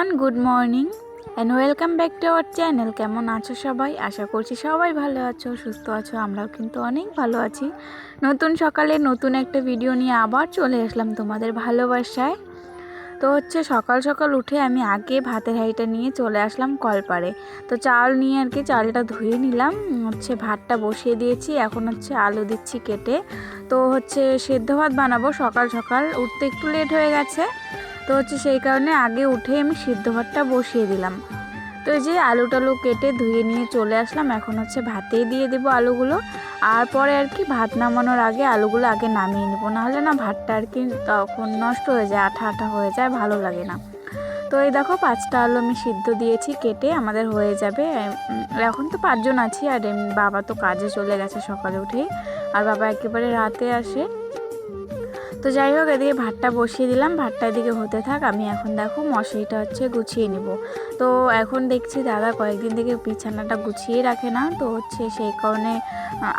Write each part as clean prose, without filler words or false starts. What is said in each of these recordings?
Everyone, good morning and welcome back to our channel. কেমন আছো সবাই? আশা করছি সবাই ভালো আছো, সুস্থ আছো। আমরাও কিন্তু অনেক ভালো আছি। নতুন সকালে নতুন একটা ভিডিও নিয়ে আবার চলে আসলাম তোমাদের ভালোবাসায়। তো সকাল সকাল উঠে আমি আগে ভাতের হাঁড়িটা নিয়ে চলে আসলাম কলপাড়ে। তো চাল নিয়ে আর কি চালটা ধুয়ে নিলাম, ভাতটা বসিয়ে দিয়েছি। এখন আলু দিচ্ছি কেটে। তো সেদ্ধ ভাত বানাবো। সকাল সকাল উঠতে একটু লেট হয়ে গেছে, তো সেই কারণে আগে উঠে আমি সিদ্ধ ভাতটা বসিয়ে দিলাম। তো এই যে আলু টালু কেটে ধুয়ে নিয়ে চলে আসলাম। এখন ভাতেই দিয়ে দেবো আলুগুলো। আর পরে আর কি ভাত নামানোর আগে আলুগুলো আগে নামিয়ে নেবো, নাহলে না ভাতটা আর কি তখন নষ্ট হয়ে যায়, আঠা আঠা হয়ে যায়, ভালো লাগে না। তো এই দেখো 5টা আলু আমি সিদ্ধ দিয়েছি কেটে, আমাদের হয়ে যাবে। এখন তো 5 জন আছি, আর বাবা তো কাজে চলে গেছে সকালে উঠেই, আর বাবা একেবারে রাতে আসে। তো যাই হোক, এদিকে ভাতটা বসিয়ে দিলাম, ভাতটা এদিকে হতে থাক। আমি এখন দেখো মশারিটা গুছিয়ে নিব। তো এখন দেখছি দাদা কয়েকদিন থেকে বিছানাটা গুছিয়ে রাখে না, তো সেই কারণে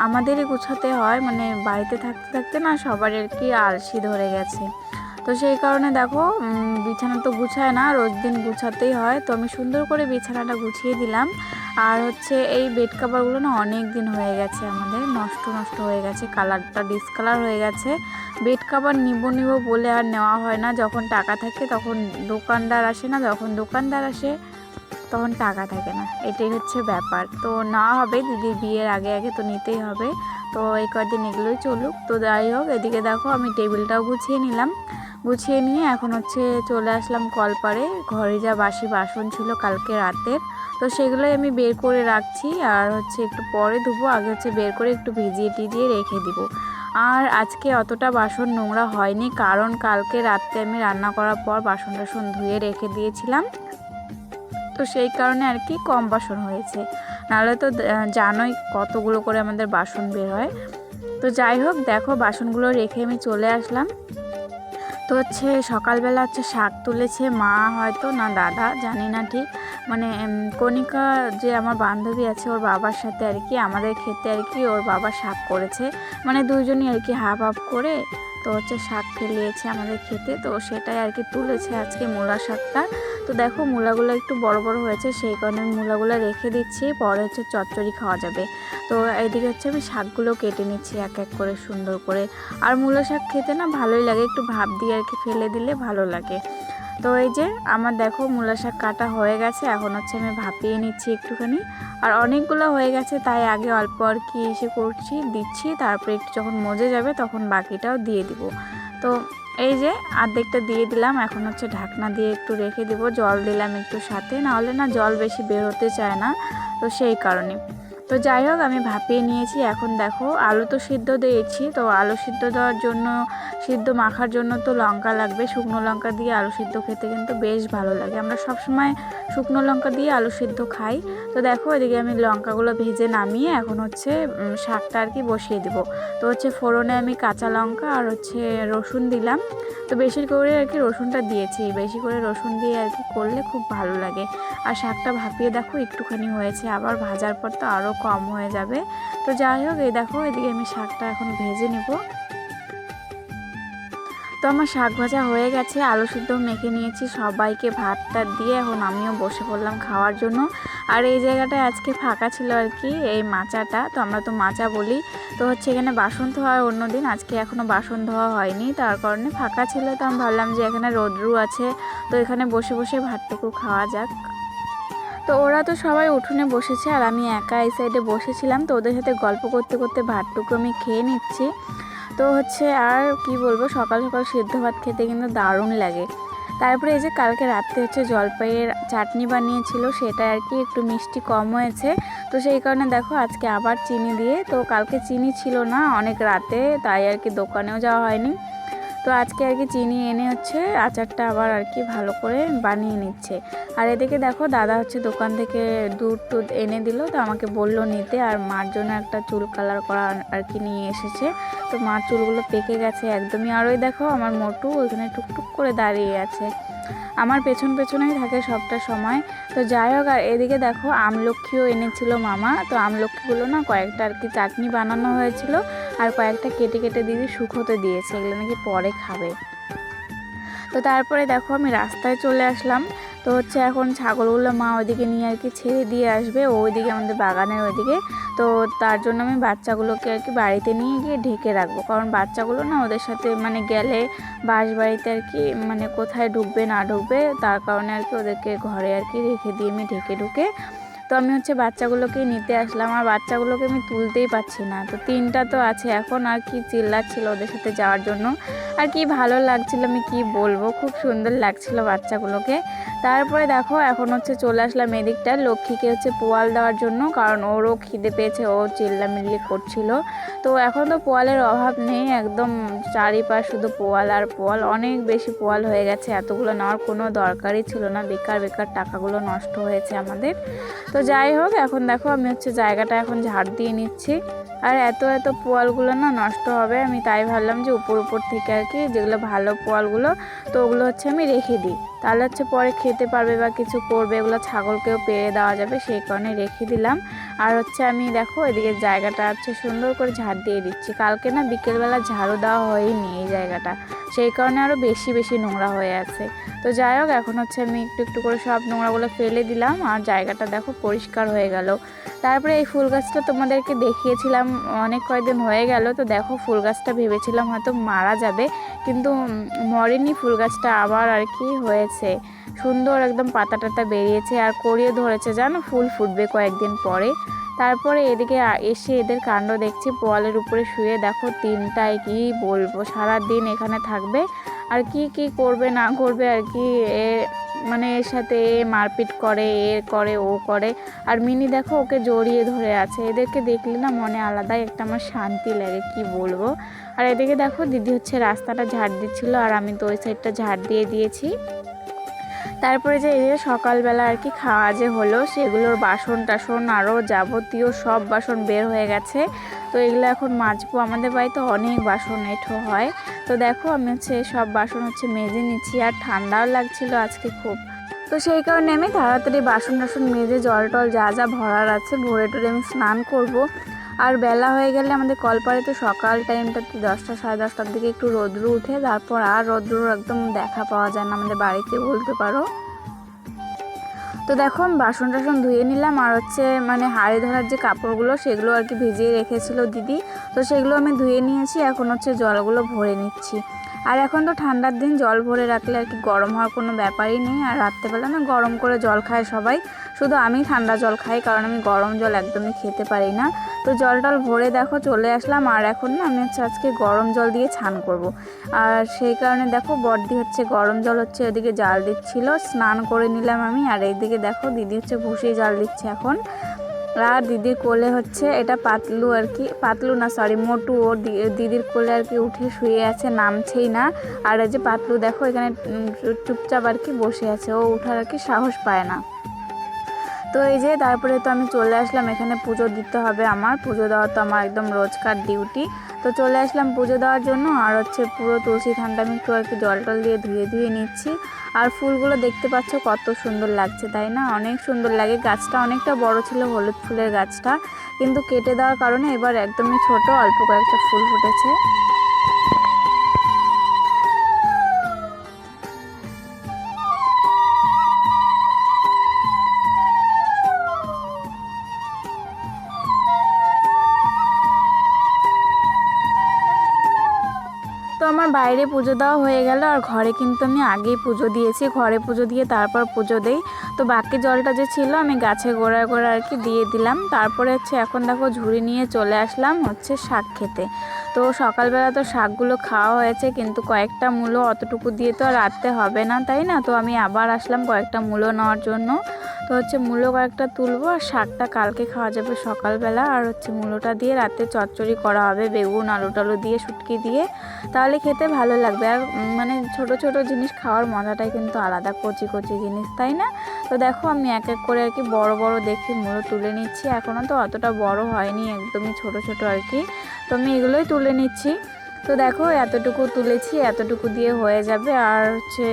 আমাদেরই গুছাতে হয়। মানে বাড়িতে থাকতে থাকতে না সবার আর কি আলসি ধরে গেছে। তো সেই কারণে দেখো বিছানা তো গুছায় না, রোজ দিন গুছাতেই হয়। তো আমি সুন্দর করে বিছানাটা গুছিয়ে দিলাম। আর এই বেড কাভারগুলো না অনেক দিন হয়ে গেছে, আমাদের নষ্ট নষ্ট হয়ে গেছে, কালারটা ডিসকালার হয়ে গেছে। বেড কাভার নিব বলে আর নেওয়া হয় না। যখন টাকা থাকে তখন দোকানদার আসে না, যখন দোকানদার আসে তখন টাকা থাকে না, এটাই ব্যাপার। তো নেওয়া হবে, দিদির বিয়ের আগে আগে তো নিতেই হবে। তো এই কয়েকদিন এগুলোই চলুক। তো যাই হোক, এদিকে দেখো আমি টেবিলটাও গুছিয়ে নিলাম। গুছিয়ে নিয়ে এখন চলে আসলাম কলপাড়ে। ঘরে যা বাসি বাসন ছিল কালকে রাতের, তো সেগুলোই আমি বের করে রাখছি। আর একটু পরে ধুবো, আগে বের করে একটু ভিজিয়ে টিজিয়ে রেখে দিব। আর আজকে অতটা বাসন নোংরা হয়নি, কারণ কালকে রাতে আমি রান্না করার পর বাসন টাসন ধুয়ে রেখে দিয়েছিলাম। তো সেই কারণে আর কি কম বাসন হয়েছে, নাহলে তো জানোই কতগুলো করে আমাদের বাসন বের হয়। তো যাই হোক, দেখো বাসনগুলো রেখে আমি চলে আসলাম। তো সকালবেলা শাক তুলেছে মা, হয়তো না দাদা, জানি না ঠিক। মানে কণিকা যে আমার বান্ধবী আছে, ওর বাবার সাথে আর কি আমাদের খেতে আর কি ওর বাবা শাক করেছে। মানে দুইজনই আর কি হাফ হাফ করে তো শাক ফেলিয়েছে আমাদের খেতে। তো সেটাই আর কি তুলেছে আজকে, মূলা শাকটা। তো দেখো মূলাগুলো একটু বড় বড় হয়েছে, সেই কারণে মূলাগুলো রেখে দিচ্ছি, পরে চচ্চড়ি খাওয়া যাবে। তো এইদিকে আমি শাকগুলো কেটে নিচ্ছি এক এক করে সুন্দর করে। আর মূলা শাক খেতে না ভালোই লাগে, একটু ভাপ দিয়ে আর কি ফেলে দিলে ভালো লাগে। তো এই যে আমার দেখো মূলা শাক কাটা হয়ে গেছে, এখন আমি ভাপিয়ে নিচ্ছি একটুখানি। আর অনেকগুলো হয়ে গেছে, তাই আগে অল্প আর কি দিচ্ছি, তারপরে একটু যখন মজে যাবে তখন বাকিটাও দিয়ে দিব। তো এই যে অর্ধেকটা দিয়ে দিলাম, এখন ঢাকনা দিয়ে একটু রেখে দিব। জল দিলাম একটু সাথে, নাহলে না জল বেশি বের হতে চায় না, তো সেই কারণে। তো যাই হোক, আমি ভাপিয়ে নিয়েছি। এখন দেখো আলু তো সিদ্ধ দিয়েছি, তো আলু সিদ্ধ দেওয়ার জন্য, সিদ্ধ মাখার জন্য তো লঙ্কা লাগবে। শুকনো লঙ্কা দিয়ে আলু সিদ্ধ খেতে কিন্তু বেশ ভালো লাগে, আমরা সবসময় শুকনো লঙ্কা দিয়ে আলু সিদ্ধ খাই। তো দেখো এদিকে আমি লঙ্কাগুলো ভেজে নামিয়ে এখন শাকটা আর কি বসিয়ে দিব। তো ফোড়নে আমি কাঁচা লঙ্কা আর রসুন দিলাম। তো বেশি করে আর কি রসুনটা দিয়েছি, বেশি করে রসুন দিয়ে আর কি করলে খুব ভালো লাগে। আর শাকটা ভাপিয়ে দেখো একটুখানি হয়েছে, আবার ভাজার পর তো আরও কম হয়ে যাবে। তো যাই হোক, এই দেখো এদিকে আমি শাকটা এখন ভেজে নিব। তো আমার শাক ভাজা হয়ে গেছে, আলু সিদ্ধ মেখে নিয়েছি, সবাইকে ভাতটা দিয়ে এখন আমিও বসে পড়লাম খাওয়ার জন্য। আর এই জায়গাটায় আজকে ফাঁকা ছিল আর কি, এই মাচাটা, তো আমরা তো মাচা বলি। তো এখানে বাসন ধোয়া হয় অন্যদিন, আজকে এখনও বাসন ধোয়া হয়নি, তার কারণে ফাঁকা ছিল। তো আমি ভাবলাম যে এখানে রোদ্রু আছে, তো এখানে বসে বসে ভাতটুকু খাওয়া যাক। তো ওরা তো সবাই উঠোনে বসেছে, আর আমি একা এই সাইডে বসেছিলাম। তো ওদের সাথে গল্প করতে করতে ভাতটুকু আমি খেয়ে নিচ্ছি। তো আর কি বলবো, সকাল সকাল সিদ্ধ ভাত খেতে কিন্তু দারুণ লাগে। তারপরে এই যে কালকে রাত্রে জলপাইয়ের চাটনি বানিয়েছিল, সেটা আর কি একটু মিষ্টি কম হয়েছে, তো সেই কারণে দেখো আজকে আবার চিনি দিয়ে। তো কালকে চিনি ছিল না অনেক রাতে, তাই আর কি দোকানেও যাওয়া হয়নি। তো আজকে আর কি চিনি এনে আচারটা আবার আর কি ভালো করে বানিয়ে নিচ্ছে। আর এদিকে দেখো দাদা দোকান থেকে দুধ টুধ এনে দিল, তো আমাকে বললো নিতে। আর মার জন্য একটা চুল কালার করা আর কি নিয়ে এসেছে। তো মার চুলগুলো পেকে গেছে একদমই। আর ওই দেখো আমার মোটু ওইখানে টুকটুক করে দাঁড়িয়ে আছে, আমার পেছন পেছনেই থাকে সবটা সময়। তো যাই হোক, আর এদিকে দেখো আমলক্ষীও এনেছিল মামা। তো আমলক্ষীগুলো না কয়েকটা আর কি চাটনি বানানো হয়েছিল, আর কয়েকটা কেটে কেটে দিদি শুকোতে দিয়েছে, এগুলো নাকি পরে খাবে। তো তারপরে দেখো আমি রাস্তায় চলে আসলাম। তো হচ্ছে এখন ছাগলগুলো মা ওইদিকে নিয়ে আর কি ছেড়ে দিয়ে আসবে ওইদিকে আমাদের বাগানের ওইদিকে। তো তার জন্য আমি বাচ্চাগুলোকে আর কি বাড়িতে নিয়ে গিয়ে ঢেকে রাখবো, কারণ বাচ্চাগুলো না ওদের সাথে মানে গেলে বাঁশ বাড়িতে আর কি মানে কোথায় ঢুকবে না ঢুকবে, তার কারণে আর কি ওদেরকে ঘরে আর কি রেখে দিয়ে আমি ঢুকে। তো আমি হচ্ছে বাচ্চাগুলোকে নিতে আসলাম, আর বাচ্চাগুলোকে আমি তুলতেই পারছি না। তো 3টা তো আছে এখন, আর কি চিল্লাচ্ছিল ওদের সাথে যাওয়ার জন্য, আর কি ভালো লাগছিল, আমি কি বলবো, খুব সুন্দর লাগছিল বাচ্চাগুলোকে। তারপরে দেখো এখন হচ্ছে চলে আসলাম এদিকটা লক্ষ্মীকে হচ্ছে পোয়াল দেওয়ার জন্য, কারণ ওরও খিদে পেয়েছে, ও চিল্লামিল্লি করছিল। তো এখন তো পোয়ালের অভাব নেই, একদম চারিপাশ শুধু পোয়াল আর পোয়াল, অনেক বেশি পোয়াল হয়ে গেছে, এতগুলো নেওয়ার কোনো দরকারই ছিল না, বেকার টাকাগুলো নষ্ট হয়েছে আমাদের। তো যাই হোক, এখন দেখো আমি হচ্ছে জায়গাটা এখন ঝাড় দিয়ে নিচ্ছি, আর এত পোয়ালগুলো না নষ্ট হবে, আমি তাই ভাবলাম যে উপর থেকে আর কি যেগুলো ভালো পোয়ালগুলো তো ওগুলো হচ্ছে আমি রেখে দিই, তাহলে হচ্ছে পরে খেতে পারবে বা কিছু করবে, এগুলো ছাগলকেও পেড়ে দেওয়া যাবে, সেই কারণে রেখে দিলাম। আর হচ্ছে আমি দেখো এদিকে জায়গাটা হচ্ছে সুন্দর করে ঝাড় দিয়ে দিচ্ছি, কালকে না বিকেলবেলা ঝাড়ু দেওয়া হয়নি এই জায়গাটা, সেই কারণে আরও বেশি নোংরা হয়ে আছে। তো যাই হোক, এখন হচ্ছে আমি একটু করে সব নোংরাগুলো ফেলে দিলাম, আর জায়গাটা দেখো পরিষ্কার হয়ে গেল। তারপরে এই ফুল গাছটা তোমাদেরকে দেখিয়েছিলাম অনেক কয়েকদিন হয়ে গেল, তো দেখো ফুল গাছটা ভেবেছিলাম হয়তো মারা যাবে, কিন্তু মরেনি, ফুল গাছটা আবার আর কি হয়েছে, সুন্দর একদম পাতা টাতা বেরিয়েছে, আর কড়িয়ে ধরেছে জানো, ফুল ফুটবে কয়েকদিন পরে। তারপরে এদিকে এসে এদের কাণ্ড দেখছি, পোয়ালের উপরে শুয়ে দেখো 3টায়, কি বলবো, সারা দিন এখানে থাকবে, আর কি করবে না করবে আর কি, মানে এর সাথে মারপিট করে, ও করে, আর মিনি দেখো ওকে জড়িয়ে ধরে আছে, এদেরকে দেখলে না মনে আলাদাই একটা আমার শান্তি লাগে, কি বলবো। আর এদিকে দেখো দিদি হচ্ছে রাস্তাটা ঝাড় দিচ্ছিল, আর আমি তো ওই সাইডটা ঝাড় দিয়ে দিয়েছি। তারপরে যে এই যে সকালবেলা আর কি খাওয়া যে হলো, সেগুলোর বাসন টাসন আরও যাবতীয় সব বাসন বের হয়ে গেছে, তো এগুলো এখন মাজবো, আমাদের বাড়িতে অনেক বাসন এঁঠো হয়। তো দেখো আমি হচ্ছে সব বাসন হচ্ছে মেজে নিচ্ছি, আর ঠান্ডাও লাগছিল আজকে খুব, তো সেই কারণে আমি তাড়াতাড়ি বাসন টাসন মেজে জল টল যা ভরার আছে ভরে টরে আমি স্নান করব। আর বেলা হয়ে গেলে আমাদের কলপাড়ে তো সকাল টাইমটাতে 10টা সাড়ে 10টার দিকে একটু রৌদ্র উঠে, তারপর আর রৌদ্র একদম দেখা পাওয়া যায় না আমাদের বাড়িতে বলতে পারো। তো দেখো আমি বাসন টাসন ধুয়ে নিলাম, আর হচ্ছে মানে হাঁড়ি ধরার যে কাপড়গুলো সেগুলো আর কি ভিজিয়ে রেখেছিল দিদি, তো সেগুলো আমি ধুয়ে নিয়েছি, এখন হচ্ছে জলগুলো ভরে নিচ্ছি। আর এখন তো ঠান্ডার দিন, জল ভরে রাখলে আর কি গরম হওয়ার কোনো ব্যাপারই নেই, আর রাত্রেবেলা না গরম করে জল খায় সবাই, শুধু আমি ঠান্ডা জল খাই, কারণ আমি গরম জল একদমই খেতে পারি না। তো জল টল ভরে দেখো চলে আসলাম, আর এখন না আমি হচ্ছে আজকে গরম জল দিয়ে স্নান করব। আর সেই কারণে দেখো বড়দি হচ্ছে গরম জল হচ্ছে ওদিকে জাল দিচ্ছিল, স্নান করে নিলাম আমি, আর এইদিকে দেখো দিদি হচ্ছে ভুসি জাল দিচ্ছে এখন। আর দিদির কোলে হচ্ছে এটা পাতলু আর কি, পাতলু না সরি মোটু, ও দিদির কোলে আর কি উঠে শুয়ে আছে, নামছেই না। আর এই যে পাতলু দেখো এখানে চুপচাপ আর কি বসে আছে, ও উঠার আর কি সাহস পায় না। তো এই যে তারপরে তো আমি চলে আসলাম, এখানে পুজো দিতে হবে, আমার পুজো দেওয়া তো আমার একদম রোজকার ডিউটি। তো চলে আসলাম পুজো দেওয়ার জন্য, আর হচ্ছে পুরো তুলসী থানটা আমি একটু আর কি জল টল দিয়ে ধুয়ে নিচ্ছি। আর ফুলগুলো দেখতে পাচ্ছ কত সুন্দর লাগছে, তাই না, অনেক সুন্দর লাগে। গাছটা অনেকটা বড় ছিল হলুদ ফুলের গাছটা, কিন্তু কেটে দেওয়ার কারণে এবার একদমই ছোট, অল্প কয়েকটা ফুল ফুটেছে। তো আমার বাইরে পুজো দেওয়া হয়ে গেল, আর ঘরে কিন্তু আমি আগেই পুজো দিয়েছি, ঘরে পুজো দিয়ে তারপর পুজো দেই। তো বাকি জলটা যে ছিল আমি গাছে গোড়ায় আর কি দিয়ে দিলাম। তারপরে হচ্ছে এখন দেখো ঝুড়ি নিয়ে চলে আসলাম হচ্ছে শাক খেতে। তো সকালবেলা তো শাকগুলো খাওয়া হয়েছে, কিন্তু কয়েকটা মূলো অতটুকু দিয়ে তো আর রাখতে হবে না, তাই না, তো আমি আবার আসলাম কয়েকটা মূলো নেওয়ার জন্য। তো হচ্ছে মূলো কয়েকটা তুলবো, আর শাকটা কালকে খাওয়া যাবে সকালবেলা, আর হচ্ছে মূলোটা দিয়ে রাতে চচ্চড়ি করা হবে, বেগুন আলু টালু দিয়ে শুটকি দিয়ে, তাহলে খেতে ভালো লাগবে। আর মানে ছোট ছোট জিনিস খাওয়ার মজাটাই কিন্তু আলাদা, কচি কচি জিনিস, তাই না। তো দেখো আমি এক এক করে আর কি বড় বড় দেখে মূলো তুলে নিচ্ছি, এখনও তো অতটা বড় হয়নি, একদমই ছোট ছোট আর কি, তো আমি এগুলোই তুলে নিচ্ছি। তো দেখো এতটুকু তুলেছি, এতটুকু দিয়ে হয়ে যাবে, আর হচ্ছে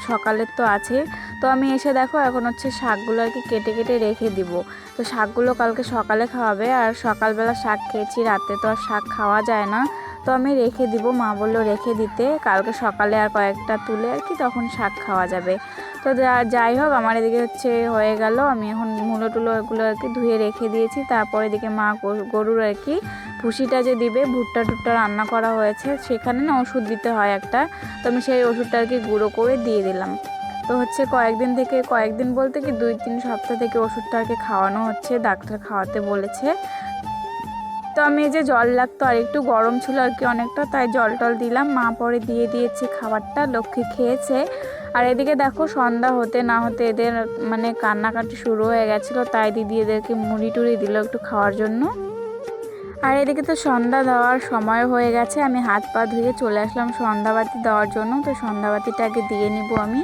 সকালের তো আছে। তো আমি এসে দেখো এখন হচ্ছে শাকগুলো আর কি কেটে রেখে দিব। তো শাকগুলো কালকে সকালে খাওয়াবে, আর সকালবেলা শাক খেয়েছি, রাতে তো আর শাক খাওয়া যায় না, তো আমি রেখে দিব, মা বললো রেখে দিতে, কালকে সকালে আর কয়েকটা তুলে আর কি তখন শাক খাওয়া যাবে। তো যাই হোক, আমার এদিকে হচ্ছে হয়ে গেল। আমি এখন মূলো টুলো এগুলো আর কি ধুয়ে রেখে দিয়েছি। তারপর এদিকে মা গরুর আর কি ভুসিটা যে দিবে, ভুট্টা টুট্টা রান্না করা হয়েছে, সেখানে না ওষুধ দিতে হয় একটা, তো আমি সেই ওষুধটা আর কি গুঁড়ো করে দিয়ে দিলাম। তো হচ্ছে কয়েকদিন বলতে কি 2-3 সপ্তাহ থেকে ওষুধটা আর কি খাওয়ানো হচ্ছে, ডাক্তার খাওয়াতে বলেছে। তো আমি এই যে জল লাগতো আর একটু গরম ছিল আর কি অনেকটা, তাই জল টল দিলাম। মা পরে দিয়ে দিয়েছে খাবারটা, লক্ষ্মী খেয়েছে। আর এদিকে দেখো সন্ধ্যা হতে না হতে এদের মানে কান্নাকাটি শুরু হয়ে গেছিলো, তাই দিদি এদেরকে মুড়ি টুড়ি দিল একটু খাওয়ার জন্য। আর এদিকে তো সন্ধ্যা দেওয়ার সময় হয়ে গেছে, আমি হাত পা ধুয়ে চলে আসলাম সন্ধ্যাবাতি দেওয়ার জন্য। তো সন্ধ্যাবাতিটা আগে দিয়ে নিব আমি।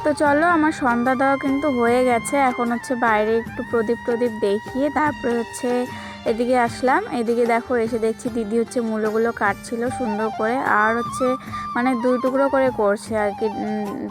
তো চলো, আমার সন্ধ্যা দেওয়া কিন্তু হয়ে গেছে। এখন হচ্ছে বাইরে একটু প্রদীপ দেখিয়ে তারপরে হচ্ছে এদিকে আসলাম। এদিকে দেখো, এসে দেখছি দিদি হচ্ছে মূলোগুলো কাটছিল সুন্দর করে, আর হচ্ছে মানে 2 টুকরো করে করছে আর কি,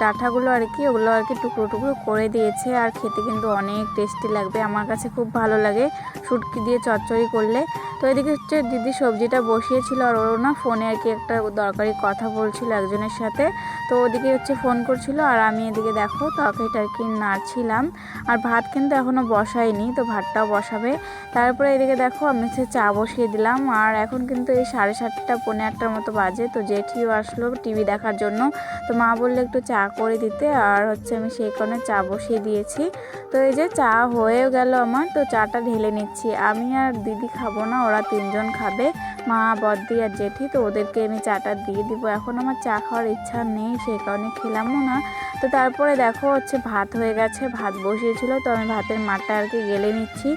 ডাঁটাগুলো আর কি, ওগুলো আর কি টুকরো টুকরো করে দিয়েছে। আর খেতে কিন্তু অনেক টেস্টি লাগবে, আমার কাছে খুব ভালো লাগে শুটকি দিয়ে চচ্চড়ি করলে। তো এদিকে হচ্ছে দিদি সবজিটা বসিয়েছিল, আর ওর না ফোনে আর কি একটা দরকারি কথা বলছিল একজনের সাথে, তো ওদিকে হচ্ছে ফোন করছিল। আর আমি এদিকে দেখো তরকারিটা আর কি নাড়ছিলাম। আর ভাত কিন্তু এখনও বসাইনি, তো ভাতটাও বসাবে। তারপরে এদিকে দেখো আমি হচ্ছে চা বসিয়ে দিলাম। আর এখন কিন্তু এই 7:30 পৌনে 8টার মতো বাজে। তো জেঠিও আসলো টিভি দেখার জন্য, তো মা বললে একটু চা করে দিতে, আর হচ্ছে আমি সেই কারণে চা বসিয়ে দিয়েছি। তো এই যে চা হয়েও গেল আমার, তো চাটা ঢেলে নিচ্ছি। আমি আর দিদি খাবো না, ওরা 3 জন খাবে, মা, বদ্দি আর জেঠি। তো ওদেরকে আমি চাটা দিয়ে দিব। এখন আমার চা খাওয়ার ইচ্ছা নেই, সেই কারণে খেলামও না। তো তারপরে দেখো হচ্ছে ভাত হয়ে গেছে, ভাত বসিয়েছিল, তো আমি ভাতের মাঠটা আর কি গেলে নিচ্ছি।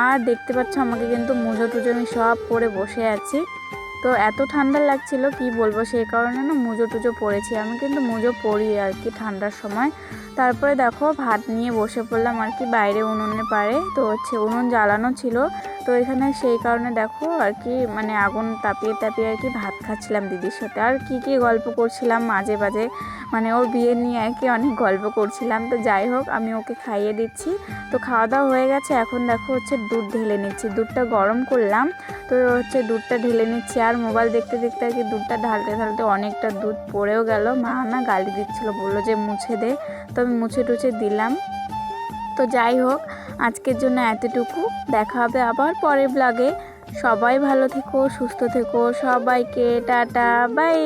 আর দেখতে পাচ্ছ আমাকে কিন্তু মুজো টুজো আমি সব পরে বসে আছি। তো এত ঠান্ডা লাগছিল কি বলবো, সেই কারণে না মুজো টুজো পরেছি। আমি কিন্তু মুজো পরি আর কি ঠান্ডার সময়। তারপরে দেখো ভাত নিয়ে বসে পড়লাম আর কি বাইরে উনুনে পারে। তো হচ্ছে উনুন জ্বালানো ছিল, তো এখানে সেই কারণে দেখো আর কি মানে আগুন তাপিয়ে আর কি ভাত খাচ্ছিলাম দিদির সাথে। আর কি গল্প করছিলাম মাঝে মাঝে, মানে ওর বিয়ে নিয়ে আর কি অনেক গল্প করছিলাম। তো যাই হোক, আমি ওকে খাইয়ে দিচ্ছি। তো খাওয়া দাওয়া হয়ে গেছে, এখন দেখো হচ্ছে দুধ ঢেলে নিচ্ছি। দুধটা গরম করলাম, তো হচ্ছে দুধটা ঢেলে নিচ্ছি। আর মোবাইল দেখতে দেখতে আর কি দুধটা ঢালতে অনেকটা দুধ পড়েও গেল। মা না গালি দিচ্ছিলো, বললো যে মুছে দে, তো আমি মুছে টুছে দিলাম। তো যাই হোক, আজকের জন্য এতটুকু। দেখা হবে আবার পরের ব্লগে। সবাই ভালো থেকো, সুস্থ থেকো, সবাইকে টাটা, বাই।